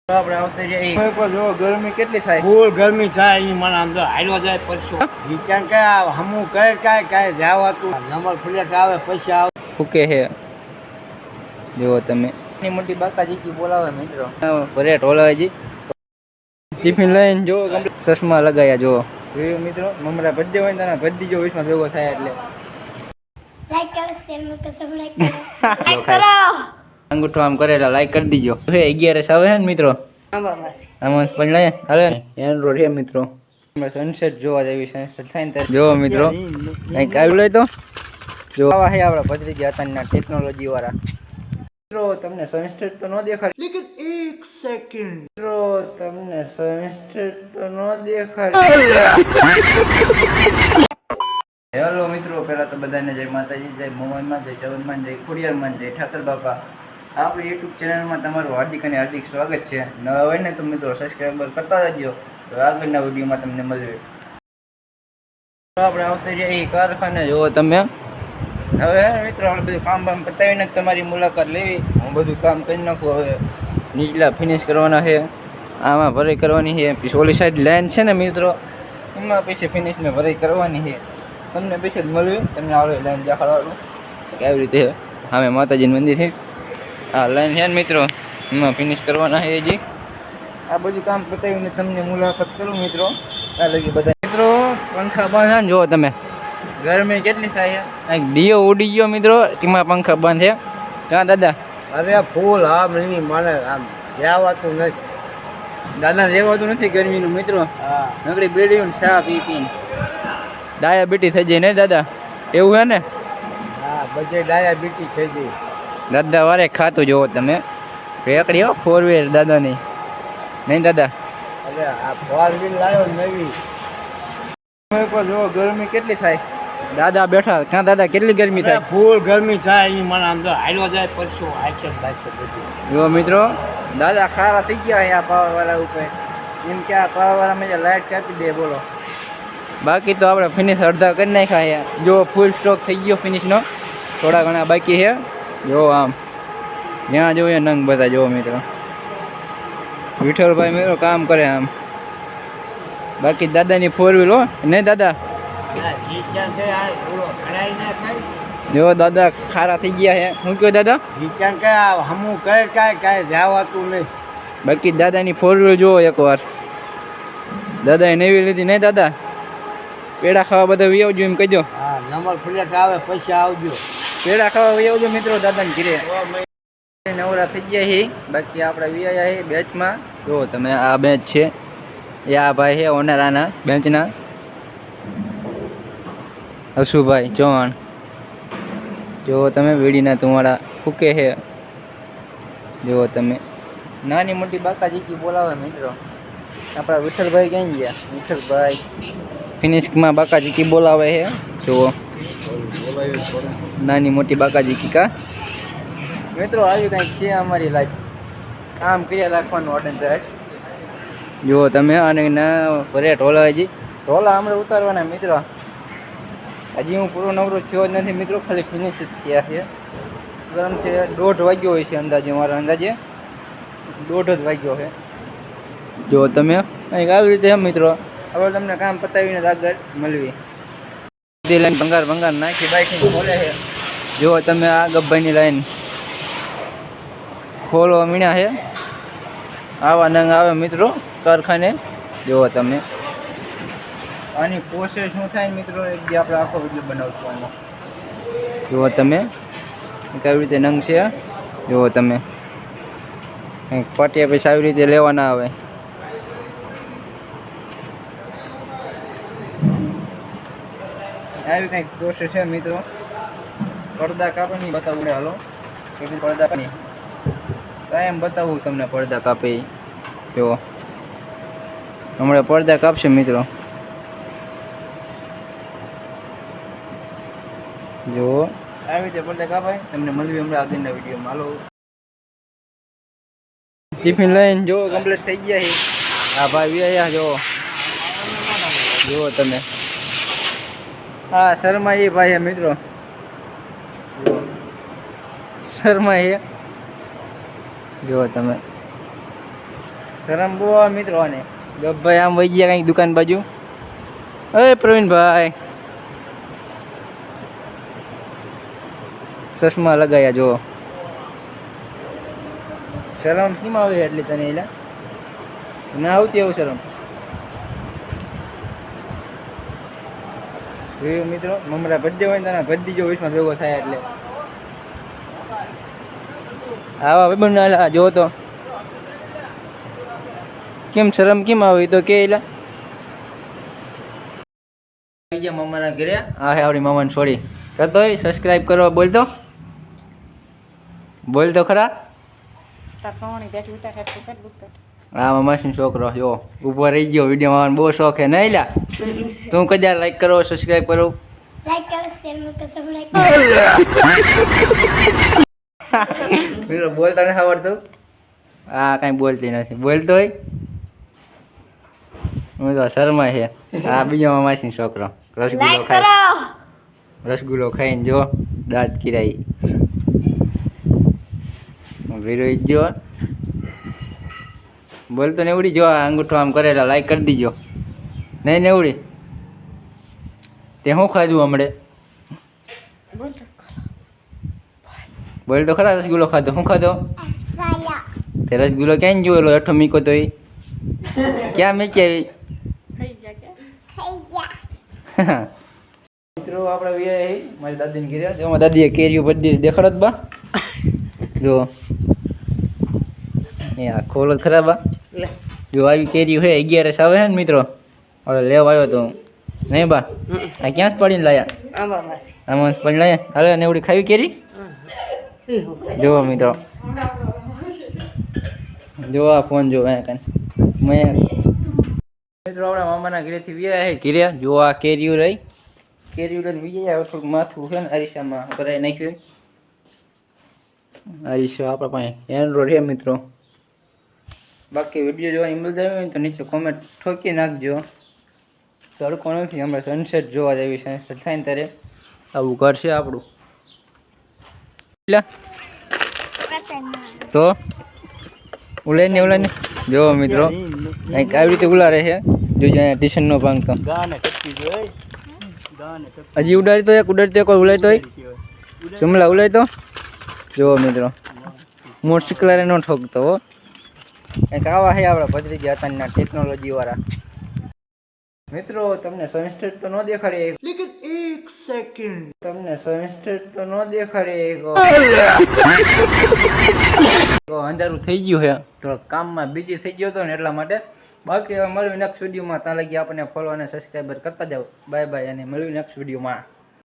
આપણે આવતા જઈએ જો ગરમી કેટલી થાય, ફૂલ ગરમી થાય. અહીં મને આમ તો હાલ્યો જાય પરસો વિચાર કે હમું કહે કાંઈ જવાતું નંબર પ્લેટ આવે પૈસા આવે ફૂકે હે. જુઓ તમે મોટી બાકાજી બોલાવે મિત્રો ભરે ઢોલાવેજી ટિફિન લઈને જો ચશ્મા લગાયા જો મિત્રો મમરા ભરી હોય ને ભરી દીજો વીસમાં ભેગો થાય એટલે લાઈક કરો શેર કરો સબસ્ક્રાઇબ કરો અંગૂઠો આમ કરેલા લાઈક કરી દીજો. 11 આવે છે ને મિત્રો આમાં પણ લઈએ હાલે એન્ડ્રોઇડ છે મિત્રો. સનસેટ જોવા જેવી સનસેટ થાય ને જો મિત્રો કંઈક આવી લે તો જો આવા છે આપણા ભત્રીજા અત્યારના ટેકનોલોજી વાળા મિત્રો. તમને સનસેટ તો ન દેખાય લેકિન 1 સેકન્ડ મિત્રો તમને સનસેટ તો ન દેખાય. હેલો મિત્રો, પહેલા તો બધાને જય માતાજી, જય મોહનમાં, જય જવનમાં, જય ખોડિયારમાં, જય ઠાકર બાપા. આપણી યુટ્યુબ ચેનલમાં તમારું હાર્દિક અને હાર્દિક સ્વાગત છે. નવા હોય ને તો મિત્રો સબસ્ક્રાઈબર કરતા રહેજો તો આગળના વિડીયોમાં તમને મળશે. આપણે આવતા જઈએ કારખાને. જુઓ તમે હવે મિત્રો આપણે બધું કામ બામ પતાવીને તમારી મુલાકાત લેવી. હું બધું કામ કરી નાખું. હવે નીચલા ફિનિશ કરવાના છે, આમાં ભરાઈ કરવાની છે. પછી ઓલી સાઈડ લાઈન છે ને મિત્રો એમાં પછી ફિનિશને ભરાઈ કરવાની છે. તમને પૈસા જ મળ્યું તમને આવડે લાઈન દેખાડવાનું કેવી રીતે સામે માતાજીનું મંદિર છે. આ લાઈન છે ને મિત્રો એમાં ફિનિશ કરવાના છે હજી. આ બધું કામ પતાવીને તમને મુલાકાત કરું મિત્રો. આ લગી બધા મિત્રો પંખા બંધ ને જુઓ તમે ગરમી કેટલી થાય છે. એક ડીઓ ઉડી ગયો મિત્રો તેમાં પંખા બંધ છે. ક્યાં દાદા? અરે ફૂલ આમ નહીં મને આમ રહેવાતું નથી દાદા, રહેવાતું નથી ગરમીનું મિત્રો. નકરી બેડીયું ચા પી પીને ડાયાબિટી થઈ જાય ને દાદા, એવું હે ને? હા બધે ડાયાબિટી થઈ જાય દાદા. વારે ખાતું જોવો તમે રેકડી હો 4 વ્હીલર દાદાની નહીં દાદા? અરે આ 4 વ્હીલર લાવ્યો નવી. જો ગરમી કેટલી થાય દાદા બેઠા. ક્યાં દાદા કેટલી ગરમી થાય? ફૂલ ગરમી થાય. અહીં મને આમ તો હાલ્યો જાય પરસો આછે બાછે બધું. જો મિત્રો દાદા ખાવા થઈ ગયા આ પાવરવાળા ઉપર. એમ કે આ પાવરવાળામાં લાઈટ કાપી દે બોલો. બાકી તો આપણે ફિનિશ અડધા કરી નાખ્યા. જો ફૂલ સ્ટોક થઈ ગયો ફિનિશનો, થોડા ઘણા બાકી છે. જો આમ જ્યાં જોઈએ નંગ બધા જો મિત્રો. વિઠ્ઠલભાઈ મિત્રો કામ કરે આમ. બાકી દાદાની 4 વ્હીલ હો નહીં દાદા? જો દાદા ખારા થઈ ગયા છે. શું કહો દાદા? હમું કહે કાંઈ જવાતું નહીં. બાકી દાદાની 4 વ્હીલ જુઓ એકવાર. દાદાએ નવી લીધી નહીં દાદા? પેડા ખાવા બધા વી આવજો એમ કહેજો. હા નંબર પ્લેટ આવે પૈસા આવજો. પેડા ખાવા વી આવજો મિત્રો દાદાને ઘરે. નવરા થઈ ગયા છે. બાકી આપણે વી આવ્યા છે બેચમાં. જો તમે આ બેચ છે એ આ ભાઈ છે ઓનરાના બેન્ચના હસુભાઈ ચૌહાણ. જો તમે વીડીના તમારા ફૂકે છે. જુઓ તમે નાની મોટી બાકાજી બોલાવે મિત્રો. આપણા વિઠ્ઠલભાઈ ક્યાં ગયા? વિઠ્ઠલભાઈ ફિનિશમાં બાકાજી બોલાવે છે. જુઓ નાની મોટી બાકાજી કા મિત્રો આવી કંઈક છે અમારી લાઈફ. કામ કર્યા રાખવાનું ઓર્ડર જાય. જુઓ તમે અને ના ભરે ઢોલા હજી ઢોલા હમણાં ઉતારવાના મિત્રો. હજી હું પૂરો નવરો થયો જ નથી મિત્રો, ખાલી ફિનિશ જ થયા છે. ગરમ છે 1:30 વાગ્યો હોય છે અંદાજે, મારા અંદાજે 1:30 જ વાગ્યો છે. જો તમે કંઈક આવી રીતે મિત્રો હવે તમને કામ પતાવીને આગળ મળવી. લાઈન ભંગાર નાખી બાઈકની ખોલે છે. જુઓ તમે આ ગબ્ભાઈની લાઈન ખોલવા મીણ્યા છે. આવા નંગ આવે મિત્રો કારખાને. જુઓ તમે આની પ્રોસેસ શું થાય મિત્રો એક જે આપણે આખો વિડીયો બનાવશું આમાં. જુઓ તમે કેવી રીતે નંગ છે. જુઓ તમે કંઈક પાટિયા પૈસા આવી રીતે લેવાના આવે. આવી કંઈક પ્રોસેસ છે મિત્રો. પડદા કાપવાની બતાવું હાલો. કેટલી પડદા કાપી કાયમ બતાવું તમને પડદા કાપે. જુઓ હમણાં પડદા કાપશે મિત્રો. જુઓ આવી રીતે પડદા કાપાય. તમને મળવી હમણાં આગળના વિડીયોમાં. હાલો ટિફિન લઈને જો કમ્પ્લીટ થઈ ગયા છે. હા ભાઈ વ્યાયા જુઓ તમે. હા શર્મા એ ભાઈ હે મિત્રો. શર્મા એ જુઓ તમે શરમ બહુ આવે મિત્રો આને. ગબ્ભાઈ આમ વહી ગયા કંઈક દુકાન બાજુ. અરે પ્રવીણભાઈ ચશ્મા લગાયા જો. શરમ કેમ આવે એટલી તને એલા? ના આવતી એવું શરમ. જોયું મિત્રો, મમરા ભરી હોય ને તને ભરી દીજો વીસમાં ભેગો થાય એટલે. આવા ભાઈ બના જો તો કેમ શરમ કેમ આવી તો કે એલા. મમ્માના ઘરે આ હે આપણી મામાને છોડી કરતો હોય. સબસ્ક્રાઈબ કરો. બોલતો બોલતો ખરા. હા મામાસી છોકરો જો ઊભો રહી ગયો. વિડીયો માં બહુ શોખ હે નહીં લા? તું કદાચ લાઈક કરો, સબસ્ક્રાઈબ કરો. મિત્રો બોલતા નથી આવડતું. હા કાંઈ બોલતી નથી. બોલતો હોય હું તો શર્મા છે. આ બીજો મામાસી છોકરો રસગુલ્લો ખાય. રસગુલ્લો ખાઈને જો દાંત કિરાઈ વિરોઈ જો. બોલતો ને એવડી જો અંગૂઠો આમ કરેલા લાઈક કરી દીજો. નહીં ને એવડી તે શું ખાધું હમણે? બોલ તો ખરા. રસગુલ્લો ખાધો. શું ખાધો તે? રસગુલ્લો ક્યાં જોયેલો? હેઠો મીકો તો એ ક્યાં મીકી આવી? મિત્રો આપણે વ્યાય મારી દાદીને ઘરે. જો મારી દાદીએ કેરીઓ બધી દેખાડત બા. જો એ આ ખોલો ખરાબ. જો આવી કેરીઓ હે 11 આવે છે ને મિત્રો. હવે લેવા આવ્યો તો નહીં બા. આ ક્યાં જ પડીને લાયા? આમાં પડીને લાયા. હાલે ને એવડી ખાવી કેરી. જો મિત્રો જો આ ફોન જો કાંઈ મેં મિત્રો આપણા મામાના ઘરેથી વ્યા હે ઘરે. જો આ કેરીઓ રહી. કેરીઓ લઈને બીજા થોડુંક માથું છે ને અરીસામાં કરાવી નાખ્યું. અરીસો આપણા પાસે એન્ડ્રોઈડ છે મિત્રો. બાકી વિડીયો જોવાની મજા આવી હોય તો નીચે કોમેન્ટ ઠોકી નાખજો. તડકો નથી હમણાં સનસેટ જોવા જેવી. સનસેટ થાય ને ત્યારે આવું ઘર છે આપણું. તો ઉલાઈને ઉલાઈને જો મિત્રો કંઈક આવી રીતે ઉલારે છે. જોજો અહીંયા ટીશનનો ભાંગ તો હજી ઉડાડી તો એક કોઈ ઉલાડતો હોય. સુમલા ઉલાડતો જો મિત્રો મોટરસાઇકલ ન ઠોકતો હો. કંઈક આવા છે આપણા ભત્રીજા અત્યારના ટેકનોલોજી વાળા. મિત્રો તમને સનસ્ટેટ તો ન દેખાડી. લેકિન એક સેકન્ડ તમને સનસ્ટેટ તો ન દેખાડી. અંધારું થઈ ગયું છે. થોડોક કામમાં બીજી થઈ ગયો હતો ને એટલા માટે. બાકી હવે મળવી નેક્સ્ટ વિડીયોમાં. ત્યાં લગી આપણને ફોલો અને સબસ્ક્રાઈબર કરતા જાઓ. બાય બાય અને મળવી નેક્સ્ટ વિડીયોમાં.